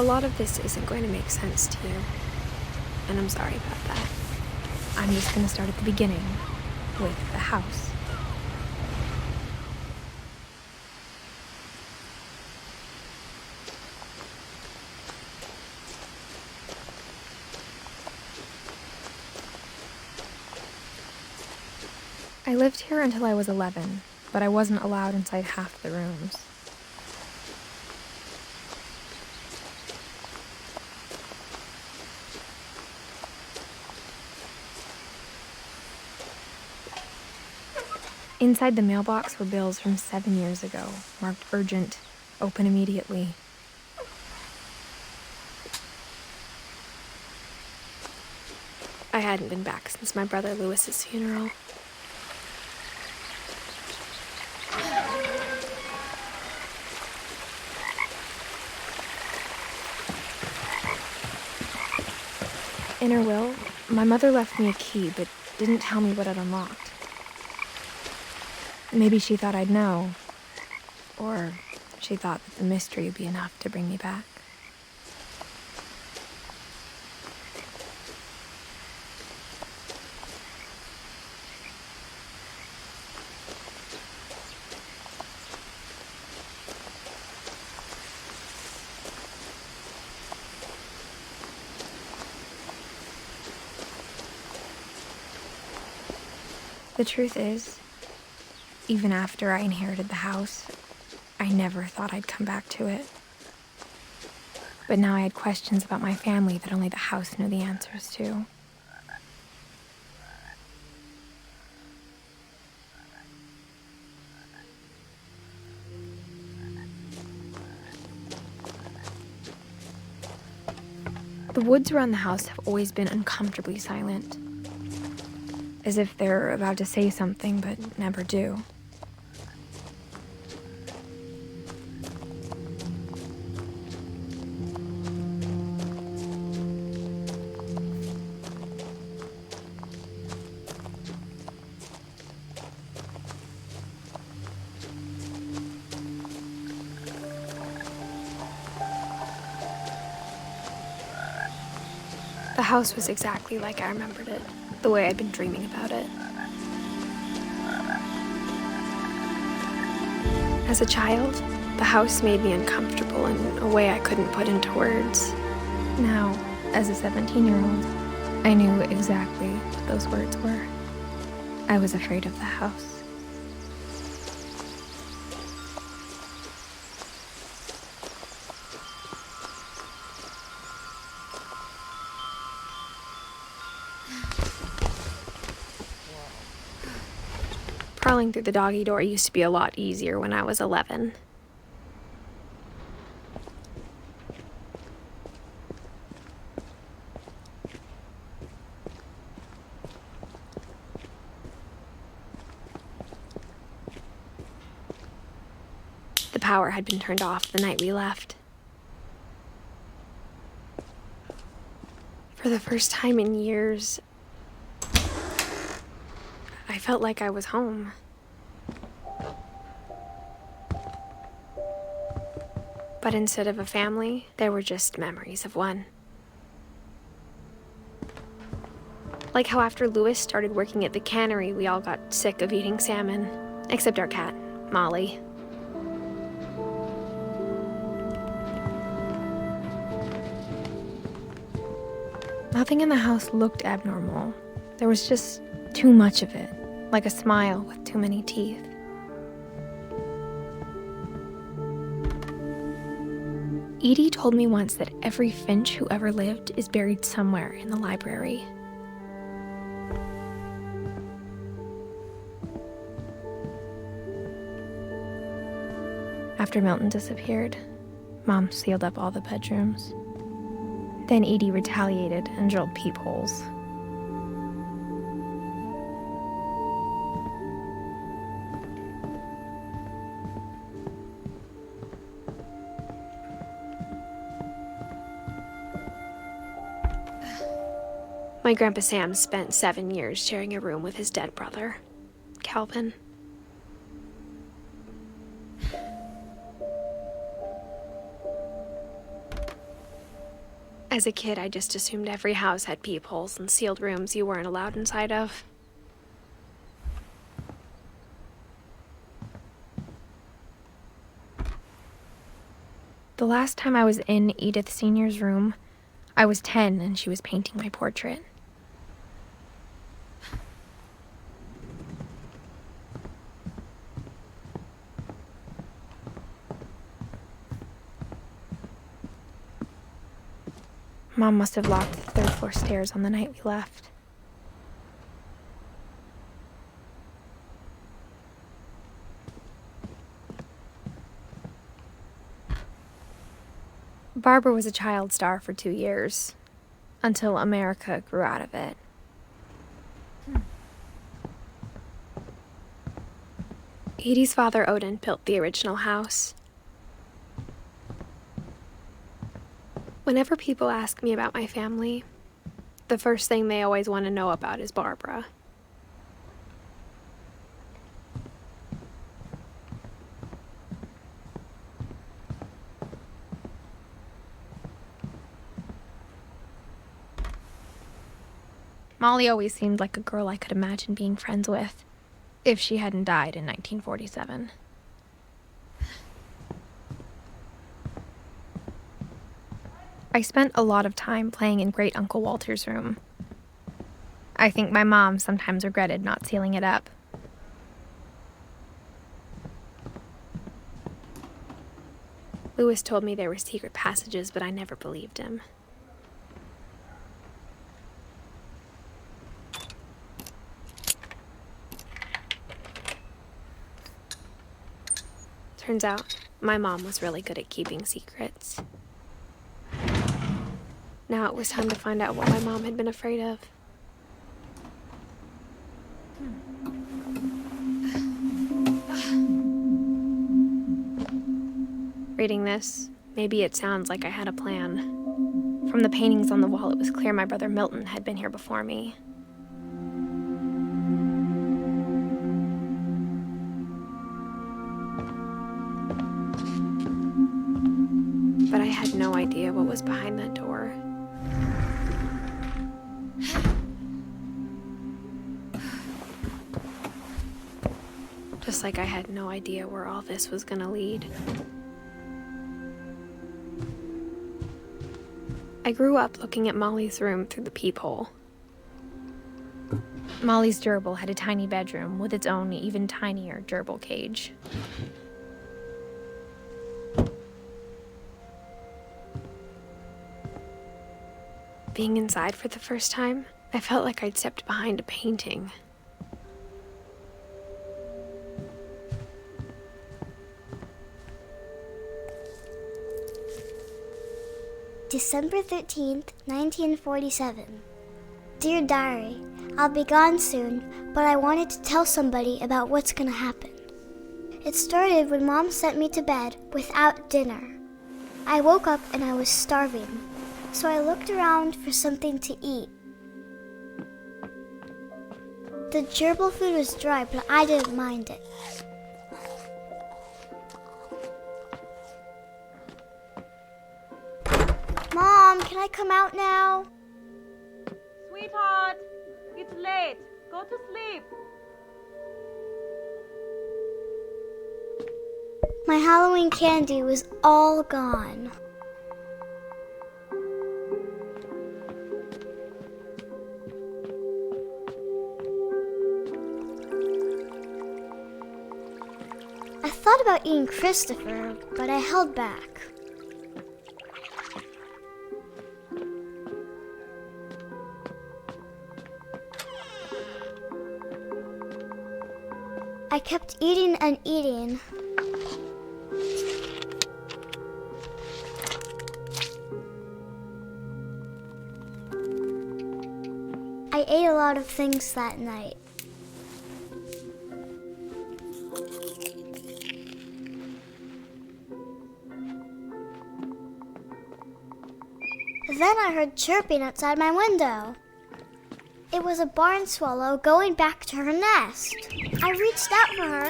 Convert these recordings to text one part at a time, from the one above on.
A lot of this isn't going to make sense to you, and I'm sorry about that. I'm just going to start at the beginning, with the house. I lived here until I was 11, but I wasn't allowed inside half the rooms. Inside the mailbox were bills from 7 years ago, marked urgent, open immediately. I hadn't been back since my brother Lewis's funeral. In her will, my mother left me a key, but didn't tell me what it unlocked. Maybe she thought I'd know, or she thought that the mystery would be enough to bring me back. The truth is, even after I inherited the house, I never thought I'd come back to it. But now I had questions about my family that only the house knew the answers to. The woods around the house have always been uncomfortably silent, as if they're about to say something but never do. The house was exactly like I remembered it, the way I'd been dreaming about it. As a child, the house made me uncomfortable in a way I couldn't put into words. Now, as a 17-year-old, I knew exactly what those words were. I was afraid of the house. Crawling through the doggy door used to be a lot easier when I was 11. The power had been turned off the night we left. For the first time in years, I felt like I was home. But instead of a family, there were just memories of one. Like how after Lewis started working at the cannery, we all got sick of eating salmon, except our cat, Molly. Nothing in the house looked abnormal. There was just too much of it, like a smile with too many teeth. Edie told me once that every Finch who ever lived is buried somewhere in the library. After Milton disappeared, Mom sealed up all the bedrooms. Then Edie retaliated and drilled peepholes. My Grandpa Sam spent 7 years sharing a room with his dead brother, Calvin. As a kid, I just assumed every house had peepholes and sealed rooms you weren't allowed inside of. The last time I was in Edith Sr.'s room, I was 10 and she was painting my portrait. Mom must have locked the third floor stairs on the night we left. Barbara was a child star for 2 years, until America grew out of it. Edie's father, Odin, built the original house. Whenever people ask me about my family, the first thing they always want to know about is Barbara. Molly always seemed like a girl I could imagine being friends with, if she hadn't died in 1947. I spent a lot of time playing in Great Uncle Walter's room. I think my mom sometimes regretted not sealing it up. Lewis told me there were secret passages, but I never believed him. Turns out, my mom was really good at keeping secrets. Now it was time to find out what my mom had been afraid of. Reading this, maybe it sounds like I had a plan. From the paintings on the wall, it was clear my brother Milton had been here before me. But I had no idea what was behind that door. Just like I had no idea where all this was gonna lead. I grew up looking at Molly's room through the peephole. Molly's gerbil had a tiny bedroom with its own even tinier gerbil cage. Being inside for the first time, I felt like I'd stepped behind a painting. December 13th, 1947. Dear Diary, I'll be gone soon, but I wanted to tell somebody about what's gonna happen. It started when Mom sent me to bed without dinner. I woke up and I was starving, so I looked around for something to eat. The gerbil food was dry, but I didn't mind it. Mom, can I come out now? Sweetheart, it's late. Go to sleep. My Halloween candy was all gone. I thought about eating Christopher, but I held back. I kept eating and eating. I ate a lot of things that night. Then I heard chirping outside my window. It was a barn swallow going back to her nest. I reached out for her.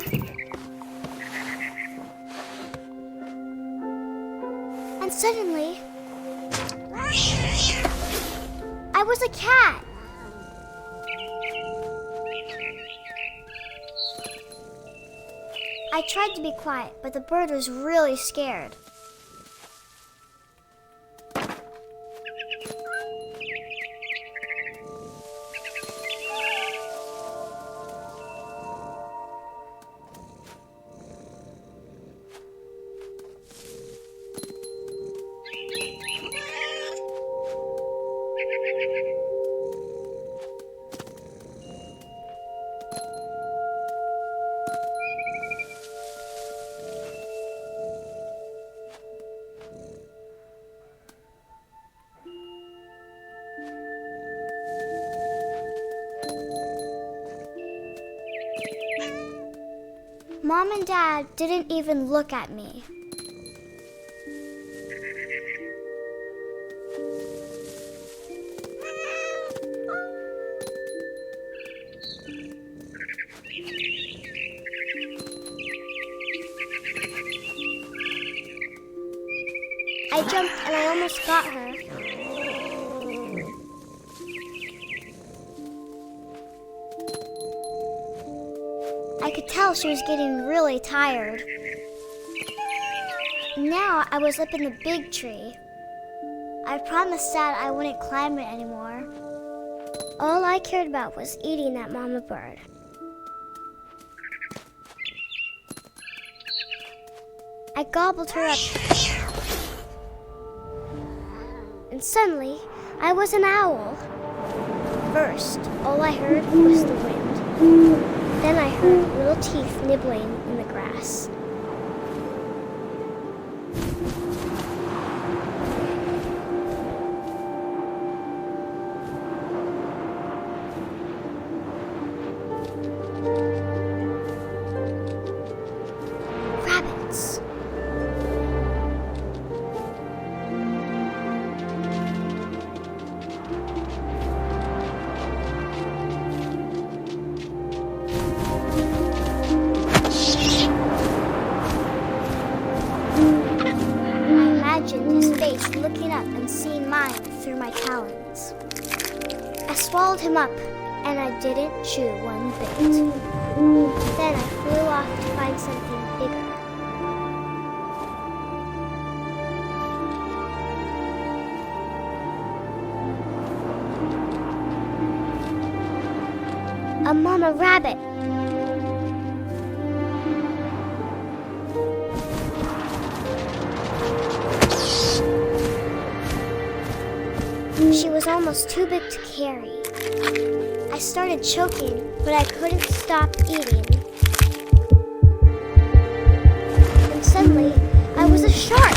And suddenly, I was a cat. I tried to be quiet, but the bird was really scared. Mom and Dad didn't even look at me. I jumped and I almost got her. I could tell she was getting really tired. Now I was up in the big tree. I promised Dad I wouldn't climb it anymore. All I cared about was eating that mama bird. I gobbled her up. And suddenly, I was an owl. First, all I heard was the wind. Then I heard little teeth nibbling in the grass. Rabbits. His face looking up and seeing mine through my talons. I swallowed him up, and I didn't chew one bit. Then I flew off to find something bigger. A mama rabbit. She was almost too big to carry. I started choking, but I couldn't stop eating. And suddenly, I was a shark.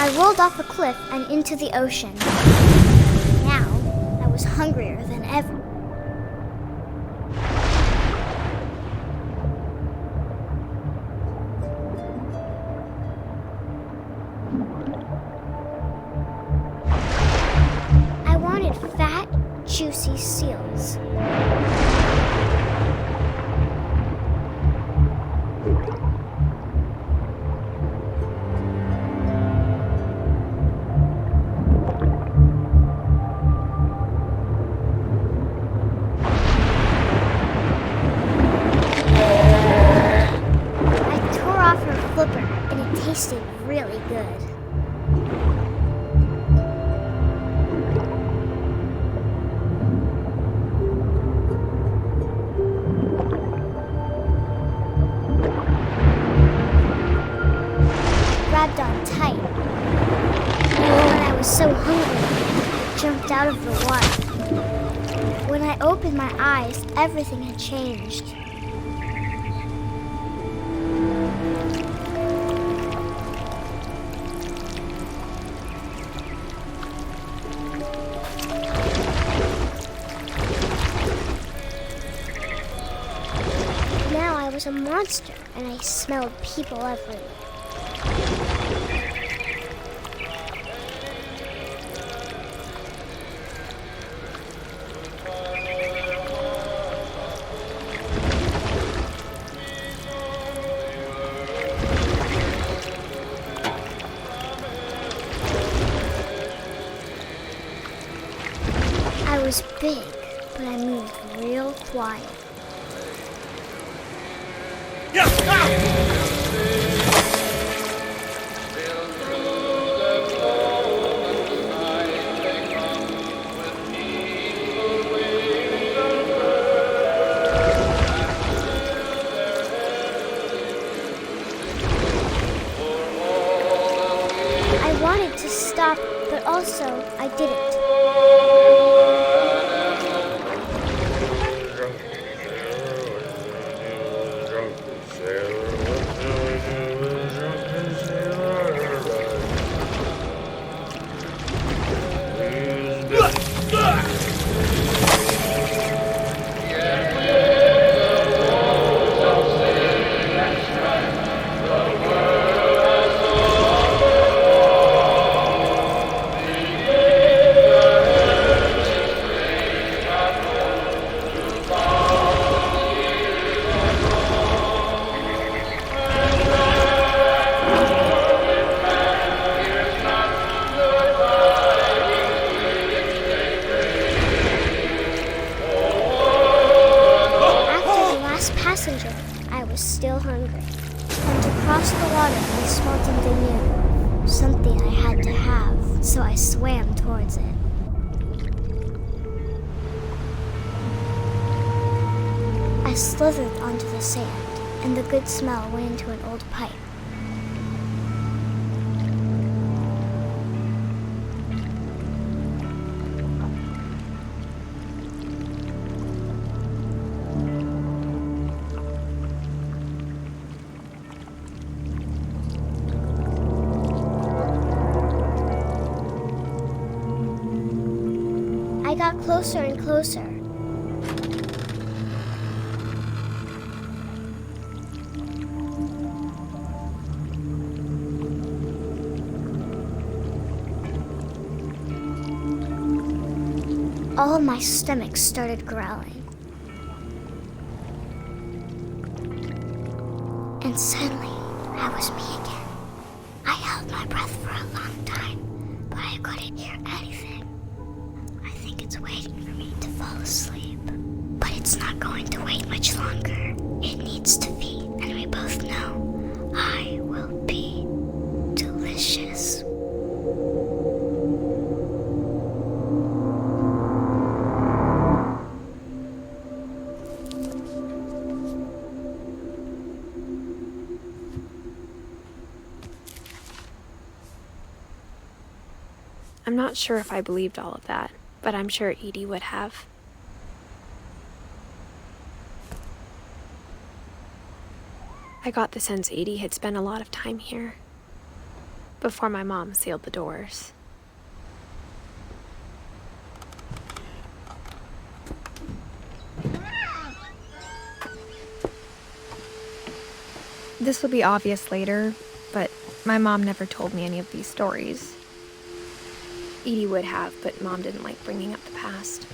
I rolled off a cliff and into the ocean. Now, I was hungrier than ever. I wanted fat, juicy seals. And it tasted really good. Grabbed on tight. When I was so hungry, I jumped out of the water. When I opened my eyes, everything had changed. was a monster, and I smelled people everywhere. I was big, but I moved real quiet. I wanted to stop, but also I didn't. Passenger, I was still hungry. And to cross the water, I smelled something new. Something I had to have, so I swam towards it. I slithered onto the sand, and the good smell went into an old pipe. I got closer and closer. All of my stomach started growling. And suddenly, I was me again. I held my breath for a long time, but I couldn't hear anything. I think it's waiting for me to fall asleep. But it's not going to wait much longer. It needs to feed, and we both know I will be delicious. I'm not sure if I believed all of that, but I'm sure Edie would have. I got the sense Edie had spent a lot of time here, before my mom sealed the doors. This will be obvious later, but my mom never told me any of these stories. Edie would have, but Mom didn't like bringing up the past.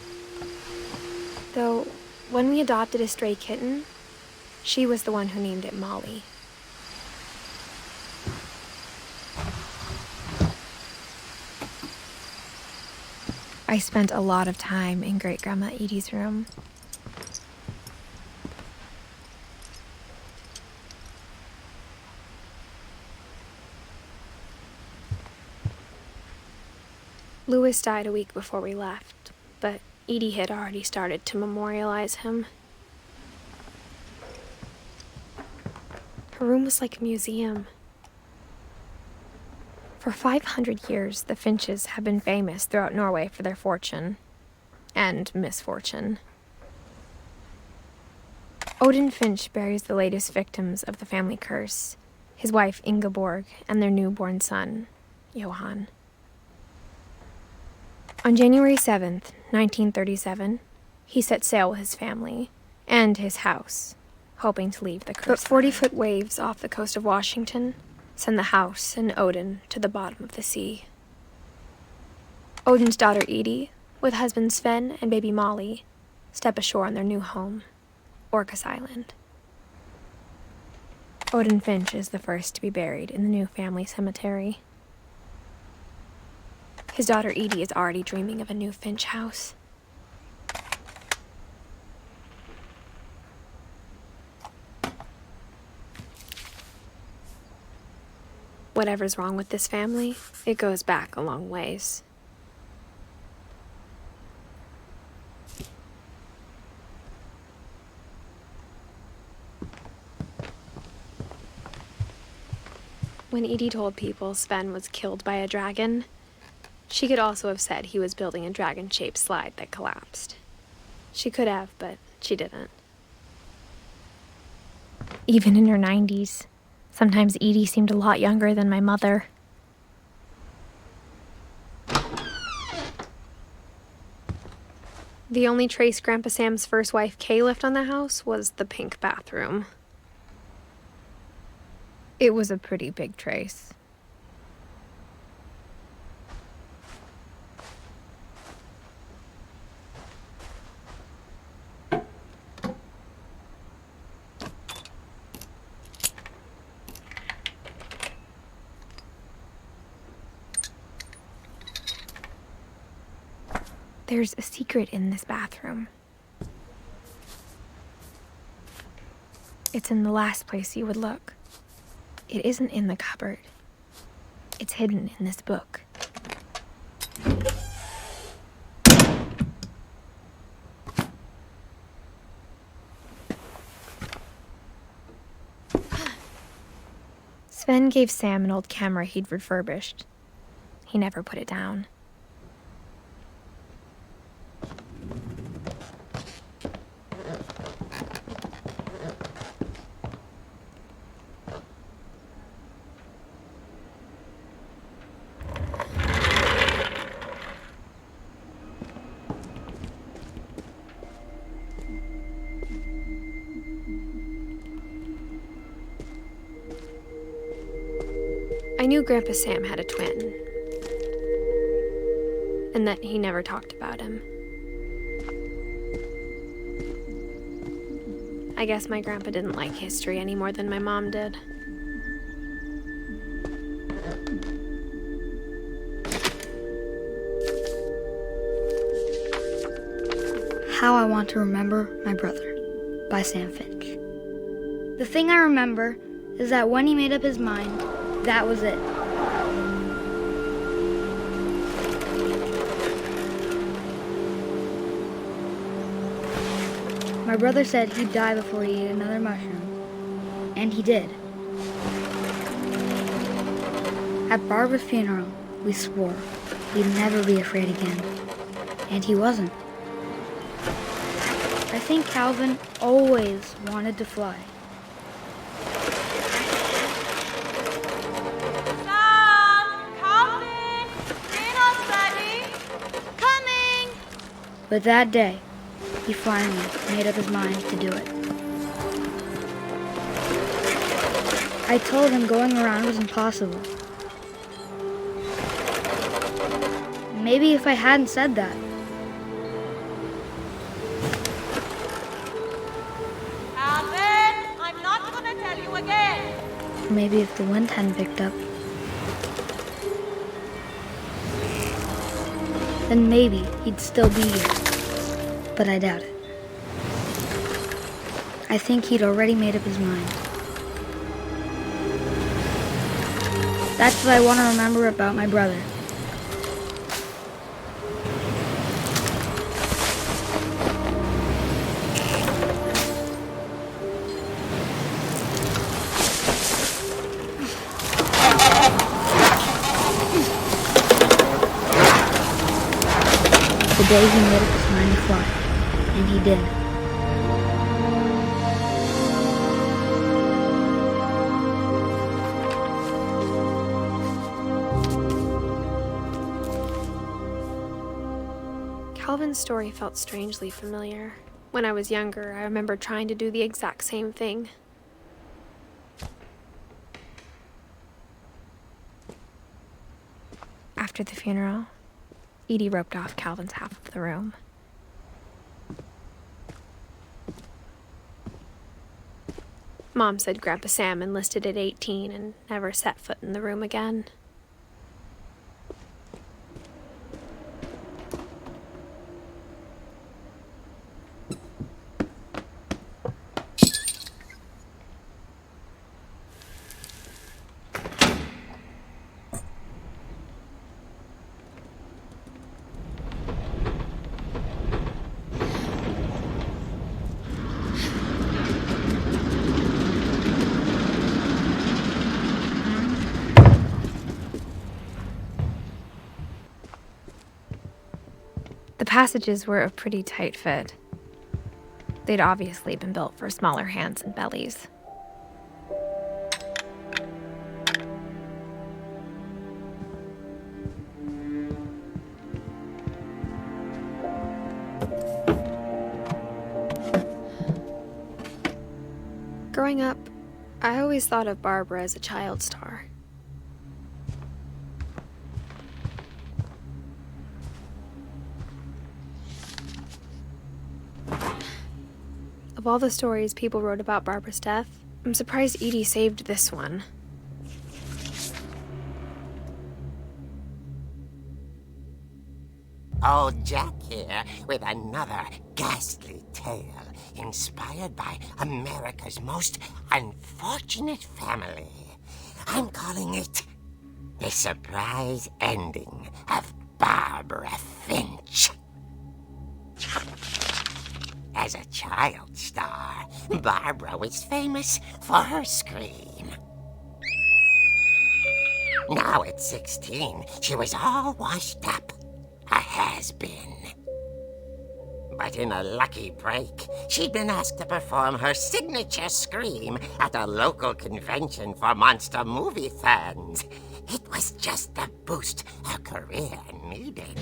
Though, when we adopted a stray kitten, she was the one who named it Molly. I spent a lot of time in Great-Grandma Edie's room. Louis died a week before we left, but Edie had already started to memorialize him. Her room was like a museum. For 500 years, the Finches have been famous throughout Norway for their fortune and misfortune. Odin Finch buries the latest victims of the family curse, his wife Ingeborg and their newborn son, Johan. On January 7th, 1937, he set sail with his family and his house hoping to leave the coast. But 40-foot waves off the coast of Washington send the house and Odin to the bottom of the sea. Odin's daughter Edith, with husband Sven and baby Molly, step ashore on their new home, Orcas Island. Odin Finch is the first to be buried in the new family cemetery. His daughter Edith is already dreaming of a new Finch house. Whatever's wrong with this family, it goes back a long ways. When Edie told people Sven was killed by a dragon, she could also have said he was building a dragon-shaped slide that collapsed. She could have, but she didn't. Even in her 90s, sometimes Edie seemed a lot younger than my mother. The only trace Grandpa Sam's first wife, Kay, left on the house was the pink bathroom. It was a pretty big trace. There's a secret in this bathroom. It's in the last place you would look. It isn't in the cupboard. It's hidden in this book. Sven gave Sam an old camera he'd refurbished. He never put it down. I knew Grandpa Sam had a twin, and that he never talked about him. I guess my grandpa didn't like history any more than my mom did. How I Want to Remember My Brother by Sam Finch. The thing I remember is that when he made up his mind, that was it. My brother said he'd die before he ate another mushroom, and he did. At Barbara's funeral, we swore he'd never be afraid again, and he wasn't. I think Calvin always wanted to fly. But that day, he finally made up his mind to do it. I told him going around was impossible. Maybe if I hadn't said that. Alvin, I'm not gonna tell you again. Maybe if the wind hadn't picked up. Then maybe he'd still be here. But I doubt it. I think he'd already made up his mind. That's what I want to remember about my brother. The day he made up his mind to fly. And he did. Calvin's story felt strangely familiar. When I was younger, I remember trying to do the exact same thing. After the funeral, Edie roped off Calvin's half of the room. Mom said Grandpa Sam enlisted at 18 and never set foot in the room again. The passages were a pretty tight fit. They'd obviously been built for smaller hands and bellies. Growing up, I always thought of Barbara as a child star. Of all the stories people wrote about Barbara's death, I'm surprised Edie saved this one. Old Jack here with another ghastly tale inspired by America's most unfortunate family. I'm calling it The Surprise Ending of Barbara Finch. As a child star, Barbara was famous for her scream. Now at 16, she was all washed up. A has-been. But in a lucky break, she'd been asked to perform her signature scream at a local convention for monster movie fans. It was just the boost her career needed.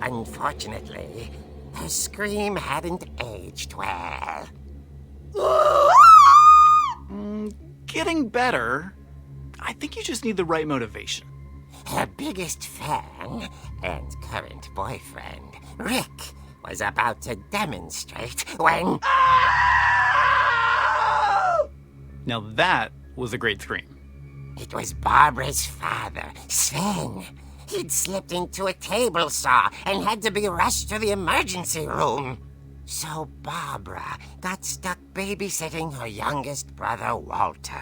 Unfortunately, her scream hadn't aged well. Getting better. I think you just need the right motivation. Her biggest fan and current boyfriend, Rick, was about to demonstrate when... Now that was a great scream. It was Barbara's father, Sven. He'd slipped into a table saw and had to be rushed to the emergency room. So Barbara got stuck babysitting her youngest brother, Walter.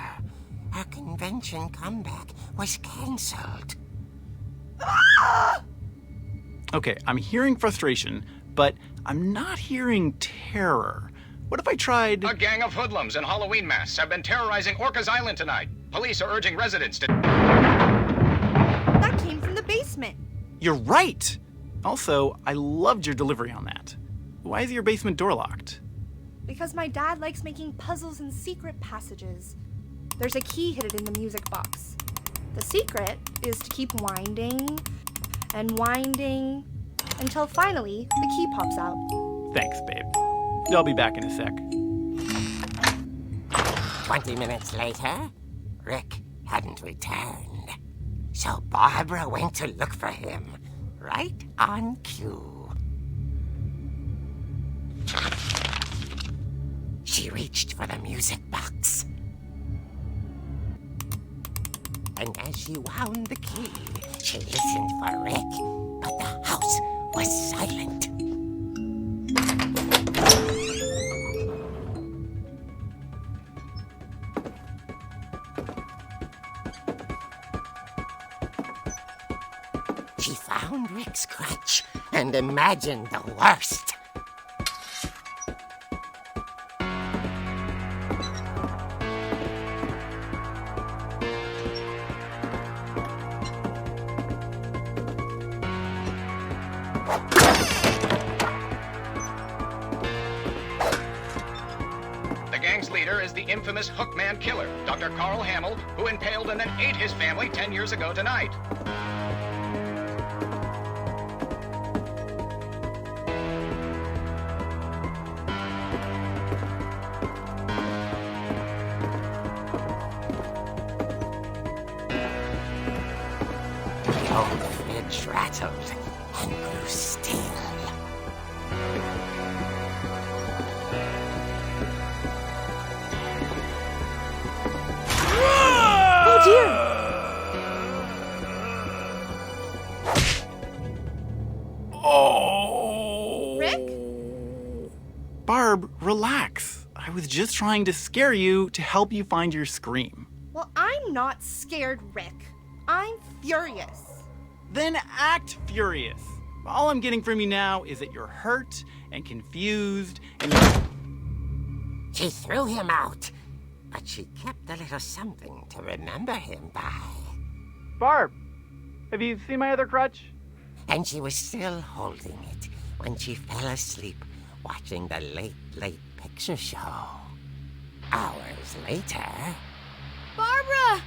Her convention comeback was canceled. Okay, I'm hearing frustration, but I'm not hearing terror. What if I tried... A gang of hoodlums in Halloween masks have been terrorizing Orcas Island tonight. Police are urging residents to... That came from the basement. You're right! Also, I loved your delivery on that. Why is your basement door locked? Because my dad likes making puzzles and secret passages. There's a key hidden in the music box. The secret is to keep winding and winding until finally the key pops out. Thanks, babe. I'll be back in a sec. 20 minutes later, Rick hadn't returned. So Barbara went to look for him, right on cue. She reached for the music box. And as she wound the key, she listened for Rick, but the house was silent. She found Rick's crutch and imagined the worst. The gang's leader is the infamous Hookman killer, Dr. Carl Hamill, who impaled and then ate his family 10 years ago tonight. rattled and grew still. Oh dear! Oh! Rick? Barb, relax. I was just trying to scare you to help you find your scream. Well, I'm not scared, Rick. I'm furious. Then act furious. All I'm getting from you now is that you're hurt and confused and She threw him out, but she kept a little something to remember him by. Barb, have you seen my other crutch? And she was still holding it when she fell asleep watching the late picture show. Hours later... Barbara!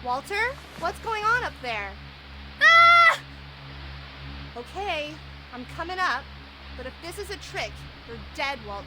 Walter, what's going on up there? Ah! Okay, I'm coming up, but if this is a trick, you're dead, Walter.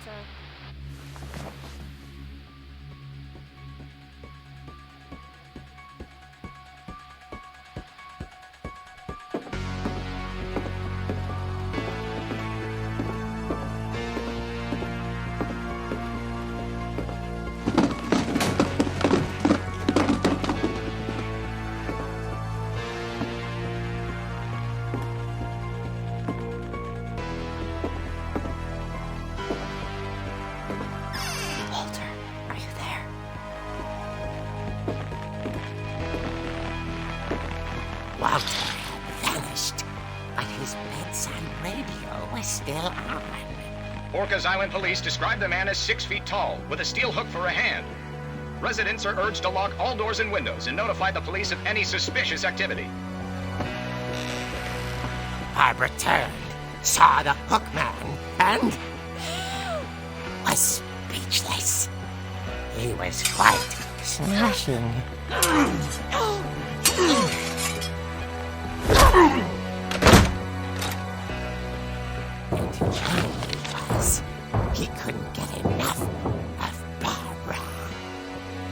Walter, are you there? Walter had vanished, but his bedside radio was still on. Orcas Island police describe the man as 6 feet tall, with a steel hook for a hand. Residents are urged to lock all doors and windows and notify the police of any suspicious activity. Barbara turned, saw the hook man, and was speechless. He was quite smashing. And he was. He couldn't get enough of Barbara.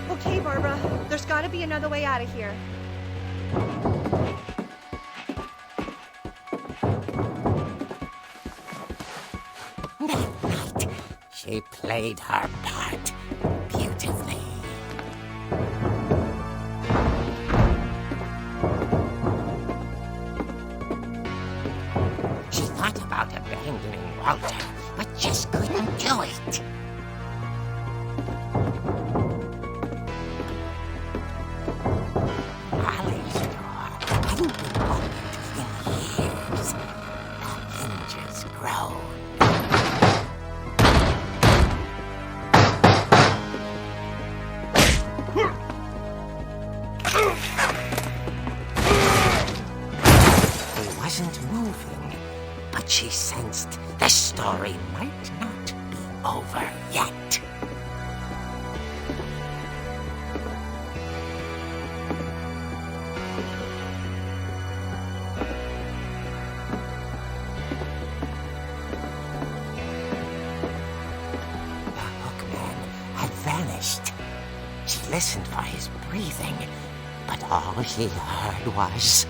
Okay, Barbara, there's gotta be another way out of here. That night, she played her part beautifully. She thought about abandoning Walter, but just couldn't do it. Molly's door hadn't been opened in years. The hinges groaned. He wasn't moving, but she sensed the story might not be over yet. The hookman had vanished. She listened for his breathing, but all she heard was...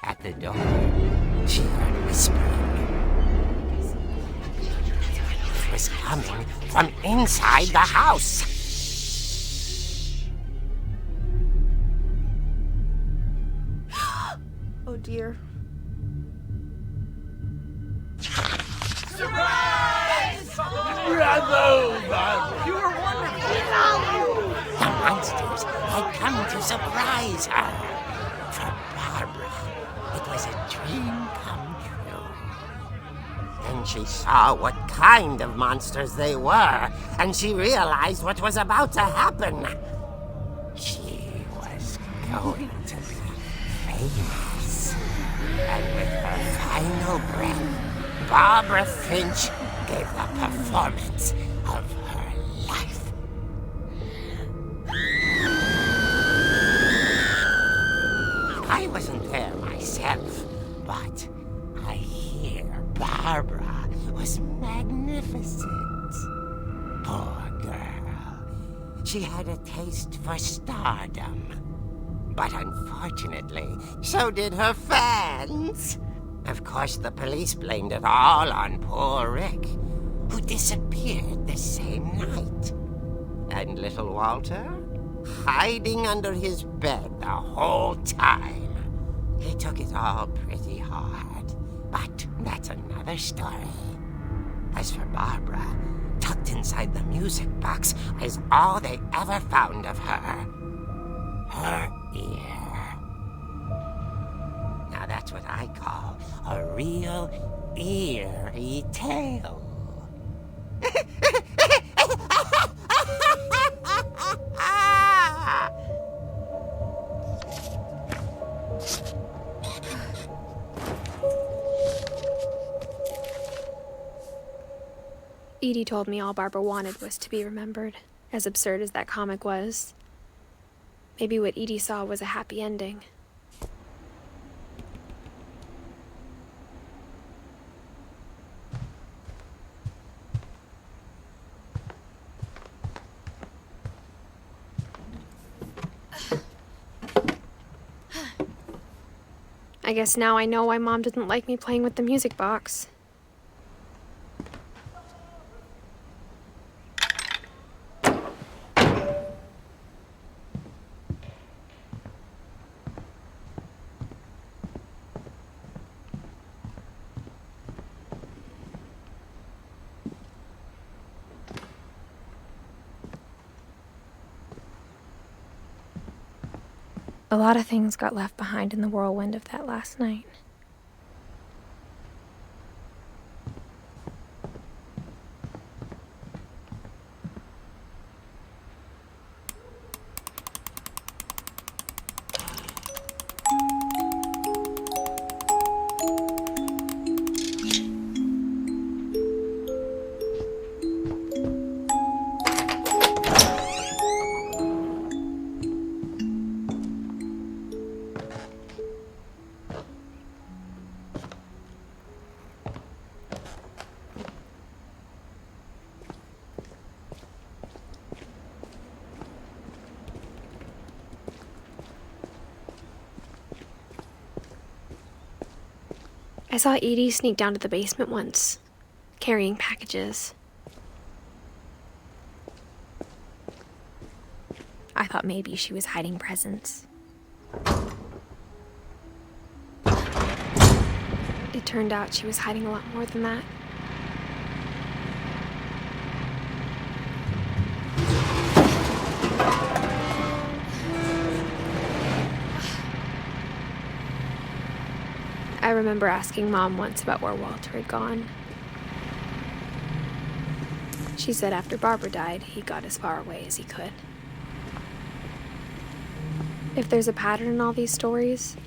At the door, she heard whispering. It was coming from inside the house. Oh dear. The monsters had come to surprise her. For Barbara, it was a dream come true. Then she saw what kind of monsters they were, and she realized what was about to happen. She was going to be famous. And with her final breath, Barbara Finch gave the performance of her life. I wasn't there myself, but I hear Barbara was magnificent. she had a taste for stardom. But unfortunately, so did her fans. Of course, the police blamed it all on poor Rick, who disappeared the same night. And little Walter, hiding under his bed the whole time. He took it all pretty hard, but that's another story. As for Barbara, tucked inside the music box is all they ever found of her. Her ear. Now that's what I call a real eerie tale. Edie told me all Barbara wanted was to be remembered, as absurd as that comic was. Maybe what Edie saw was a happy ending. I guess now I know why Mom didn't like me playing with the music box. A lot of things got left behind in the whirlwind of that last night. I saw Edie sneak down to the basement once, carrying packages. I thought maybe she was hiding presents. It turned out she was hiding a lot more than that. I remember asking Mom once about where Walter had gone. She said after Barbara died, he got as far away as he could. If there's a pattern in all these stories,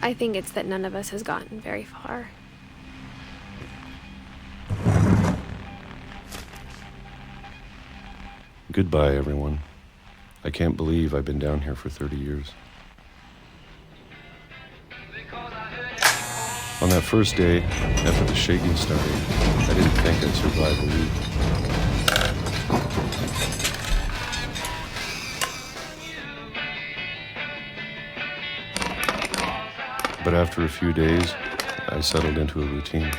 I think it's that none of us has gotten very far. Goodbye, everyone. I can't believe I've been down here for 30 years. On that first day, after the shaking started, I didn't think I'd survive a week. But after a few days, I settled into a routine.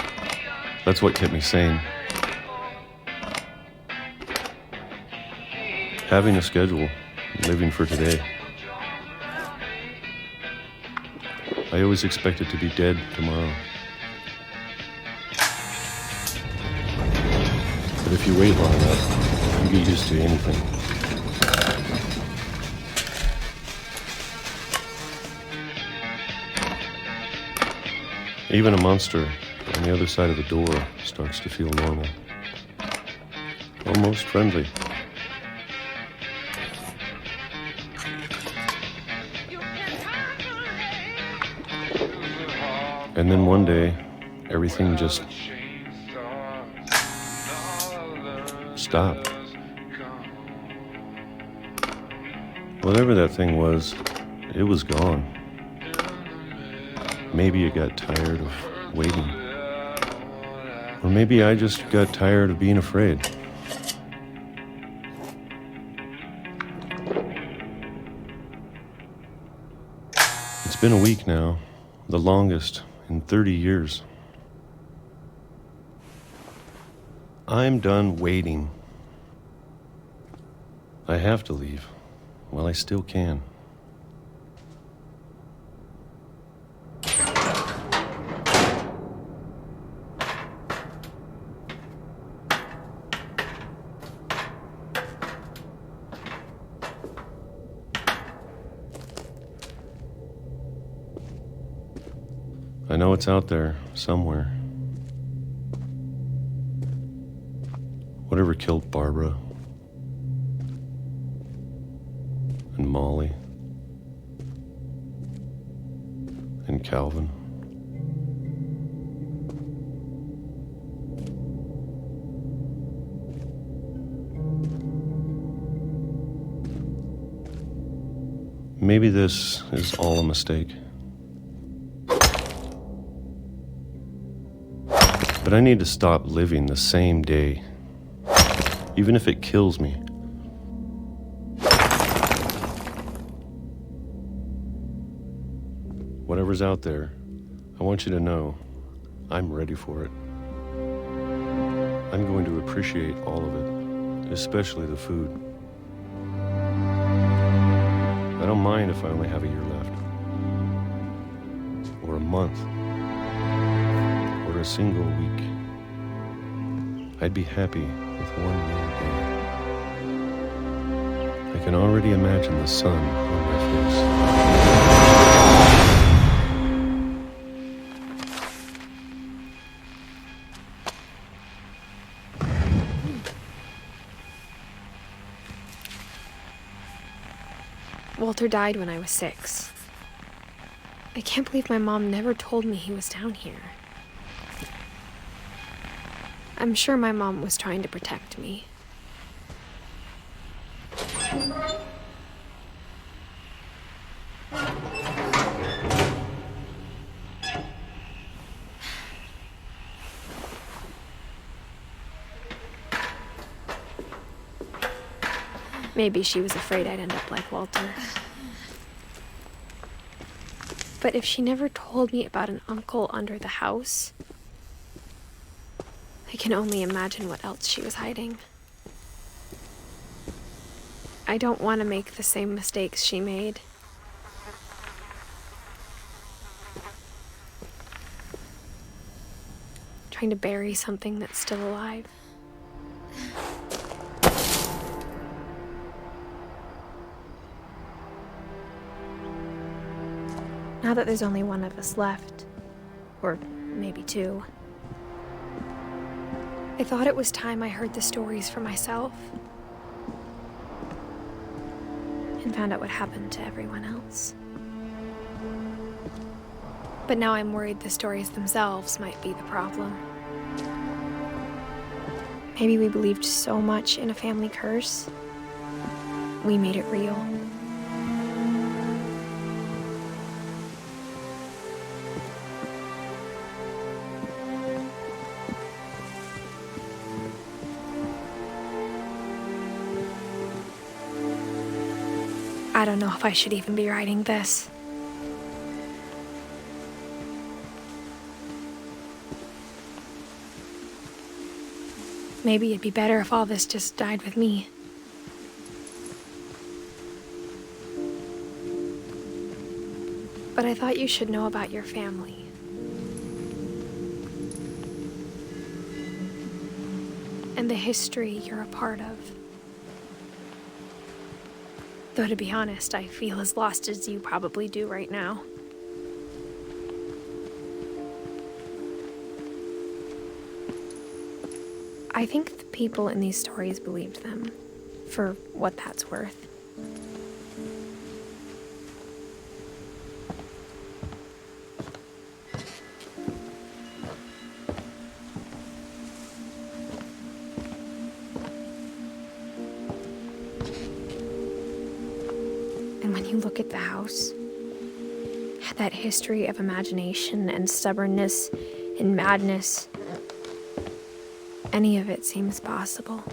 That's what kept me sane. Having a schedule, living for today. I always expected to be dead tomorrow. But if you wait long enough, you get used to anything. Even a monster on the other side of the door starts to feel normal. Almost friendly. And then one day, everything just stopped. Whatever that thing was, it was gone. Maybe it got tired of waiting. Or maybe I just got tired of being afraid. been a week now, the longest in 30 years. I'm done waiting. I have to leave while I still can. I know it's out there somewhere. Whatever killed Barbara and Molly and Calvin. Maybe this is all a mistake. But I need to stop living the same day, even if it kills me. Whatever's out there, I want you to know I'm ready for it. I'm going to appreciate all of it, especially the food. I don't mind if I only have a year left, or a month, or a single week. I'd be happy with one more day. I can already imagine the sun on my face. Walter died when I was 6. I can't believe my mom never told me he was down here. I'm sure my mom was trying to protect me. Maybe she was afraid I'd end up like Walter. But if she never told me about an uncle under the house, I can only imagine what else she was hiding. I don't want to make the same mistakes she made. Trying to bury something that's still alive. Now that there's only one of us left, or maybe 2, I thought it was time I heard the stories for myself and found out what happened to everyone else. But now I'm worried the stories themselves might be the problem. Maybe we believed so much in a family curse, we made it real. I don't know if I should even be writing this. Maybe it'd be better if all this just died with me. But I thought you should know about your family. And the history you're a part of. Though to be honest, I feel as lost as you probably do right now. I think the people in these stories believed them, for what that's worth. And when you look at the house, that history of imagination and stubbornness and madness, any of it seems possible.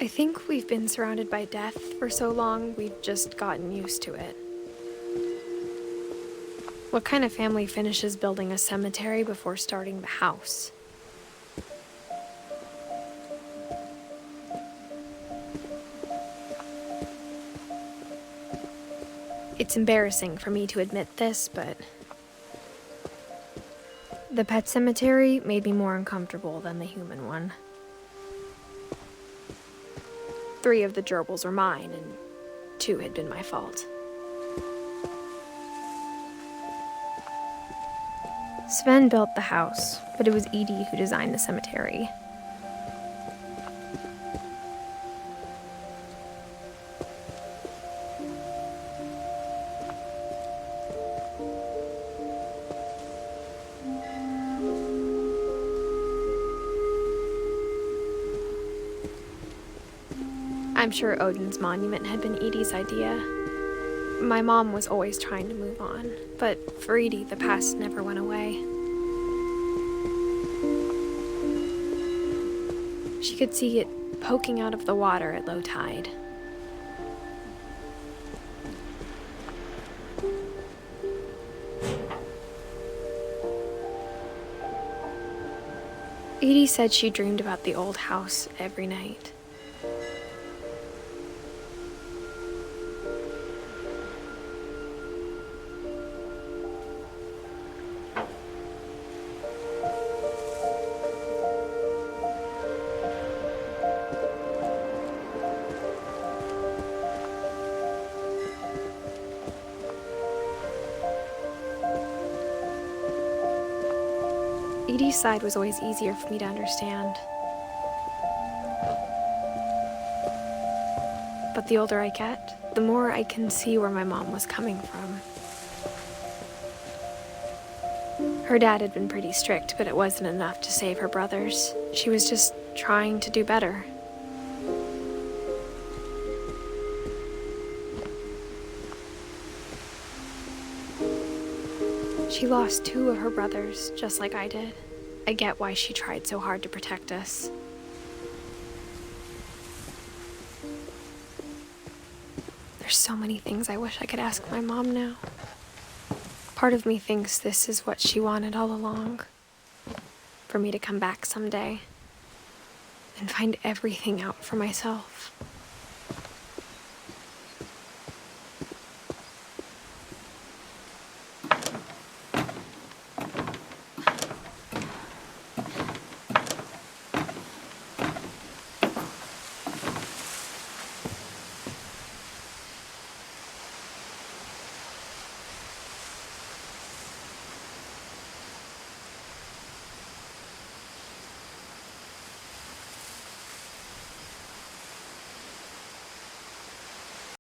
I think we've been surrounded by death for so long, we've just gotten used to it. What kind of family finishes building a cemetery before starting the house? It's embarrassing for me to admit this, but the pet cemetery made me more uncomfortable than the human one. 3 of the gerbils were mine, and 2 had been my fault. Sven built the house, but it was Edith who designed the cemetery. I'm sure Odin's monument had been Edie's idea. My mom was always trying to move on, but for Edie, the past never went away. She could see it poking out of the water at low tide. Edie said she dreamed about the old house every night. Edie's side was always easier for me to understand. But the older I get, the more I can see where my mom was coming from. Her dad had been pretty strict, but it wasn't enough to save her brothers. She was just trying to do better. She lost 2 of her brothers, just like I did. I get why she tried so hard to protect us. There's so many things I wish I could ask my mom now. Part of me thinks this is what she wanted all along. For me to come back someday and find everything out for myself.